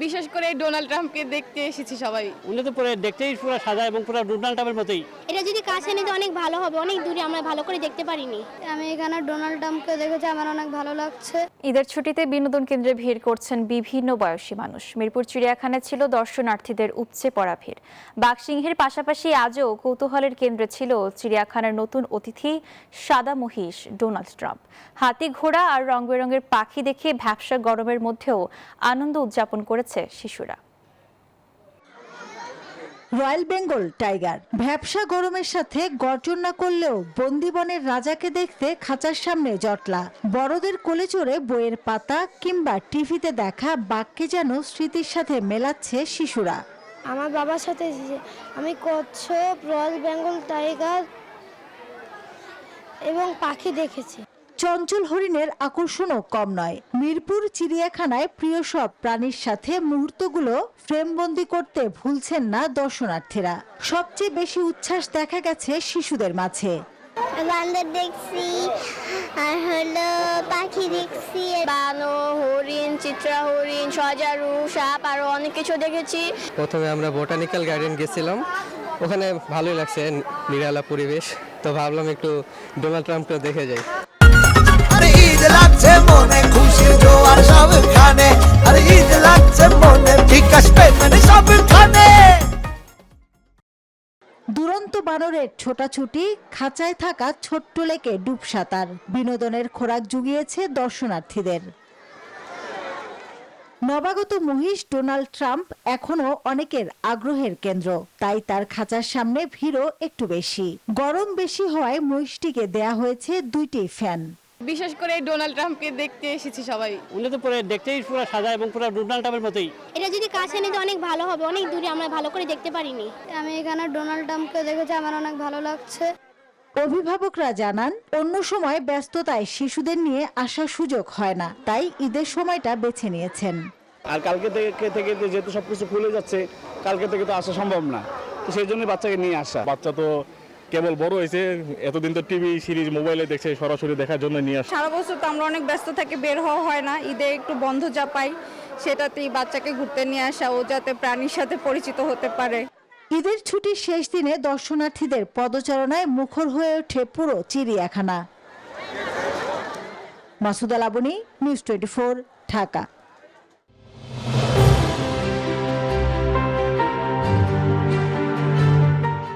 বিশেষ করে ডোনাল্ড ট্রাম্পকে দেখতে এসেছি সবাই। উনি তো পুরো দেখতেই পুরো সাদা এবং পুরো ডোনাল্ড ট্রাম্পের মতোই। এটা যদি কাছে নিতে অনেক ভালো হবে, অনেক দূরে আমরা ভালো করে দেখতে পারিনি। আমি এখানে ডোনাল্ড ট্রাম্পকে দেখেছি, আমার অনেক ভালো লাগছে। ঈদের ছুটিতে বিনোদন কেন্দ্রে ভিড় করছেন বিভিন্ন বয়সী মানুষ। মিরপুর চিড়িয়াখানায় ছিল দর্শনার্থীদের উপচে পড়া ভিড়। বাঘসিংহের পাশাপাশি আজও কৌতূহলের কেন্দ্রে ছিল চিড়িয়াখানার নতুন অতিথি সাদা মহিষ ডোনাল্ড ট্রাম্প। হাতি, ঘোড়া আর রং বেরঙের পাখি দেখে ভ্যাপসা গরমের মধ্যেও আনন্দ উদযাপন করেছে শিশুরা। রয়্যাল বেঙ্গল টাইগার ভ্যাপসা গরমের সাথে গর্জন না করলেও বন্দিবনের রাজাকে দেখতে খাঁচার সামনে জটলা। বড়দের কোলে চড়ে বইয়ের পাতা কিংবা টিভিতে দেখা বাঘকে যেন স্মৃতির সাথে মেলাচ্ছে শিশুরা। আমার বাবার সাথে এসেছি। আমি কচ্ছপ, রয়্যাল বেঙ্গল টাইগার এবং পাখি দেখেছি। চঞ্চল হরিণের আকর্ষণও কম নয়। মিরপুর চিড়িয়াখানায় প্রিয় সব প্রাণীর সাথে মুহূর্তগুলো ফ্রেমবন্দি করতে ভুলছেন না দর্শনার্থীরা। সবচেয়ে বেশি উচ্ছ্বাস দেখা গেছে শিশুদের মাঝে। বান্দর দেখছি আর হলো পাখি দেখছি, বানর, হরিণ, চিত্রা হরিণ, সজারু, সাপ আরো অনেক কিছু দেখেছি। প্রথমে আমরা বোটানিক্যাল গার্ডেন গেছিলাম, ওখানে ভালোই লাগছে, নিরালা পরিবেশ, তো ভাবলাম একটু ডোনাল্ড ট্রাম্পকে দেখে যাই। ঈদ লাগছে মনে, খুশির জোয়ার সবখানে, আর ঈদ লাগছে মনে, বিকাশ পেমেন্ট সবখানে। দুরন্ত বানরের ছোটাছুটি, খাঁচায় থাকা ছোট্ট লেকে ডুব সাঁতার বিনোদনের খোরাক জুগিয়েছে দর্শনার্থীদের। নবাগত মহিষ ডোনাল্ড ট্রাম্প এখনো অনেকের আগ্রহের কেন্দ্র, তাই তার খাঁচার সামনে ভিড়ও একটু বেশি। গরম বেশি হওয়ায় মহিষটিকে দেয়া হয়েছে 2টি ফ্যান। বিশেষ করে ডোনাল্ড ট্রাম্পকে দেখতে এসেছি সবাই। উনি তো পুরো দেখতেই পুরো সাদা এবং পুরো ডোনাল্ড ট্রাম্পের মতোই। এটা যদি কাছে নিতে অনেক ভালো হবে, অনেক দূরে আমরা ভালো করে দেখতে পারিনি। আমি এখানে ডোনাল্ড ট্রাম্পকে দেখেছি, আমার অনেক ভালো লাগছে। অভিভাবকরা জানান, অন্য সময় ব্যস্ততায় শিশুদের নিয়ে আসার সুযোগ হয় না, তাই ঈদের সময়টা বেছে নিয়েছেন। আর কালকে থেকে যেহেতু সবকিছু খুলে যাচ্ছে, কালকে থেকে তো আসা সম্ভব না, তো সেই জন্য বাচ্চাকে নিয়ে আসা। বাচ্চা তো কেবল বড় হয়েছে, এতদিন তো টিভি সিরিজ মোবাইলে দেখছে, সরাসরি দেখার জন্য নিয়ে আসা। সারা বছর তো আমরা অনেক ব্যস্ত থাকি, বের হওয়া হয় না। ঈদে একটু বন্ধ যা পাই সেটাতেই বাচ্চাকে ঘুরতে নিয়ে আসা, ও যাতে প্রাণীর সাথে পরিচিত হতে পারে। ঈদের ছুটির শেষ দিনে দর্শনার্থীদের পদচারণায় মুখর হয়ে ওঠে পুরো চিড়িয়াখানা। মাসুদা লাবনী, নিউজ 24, ঢাকা।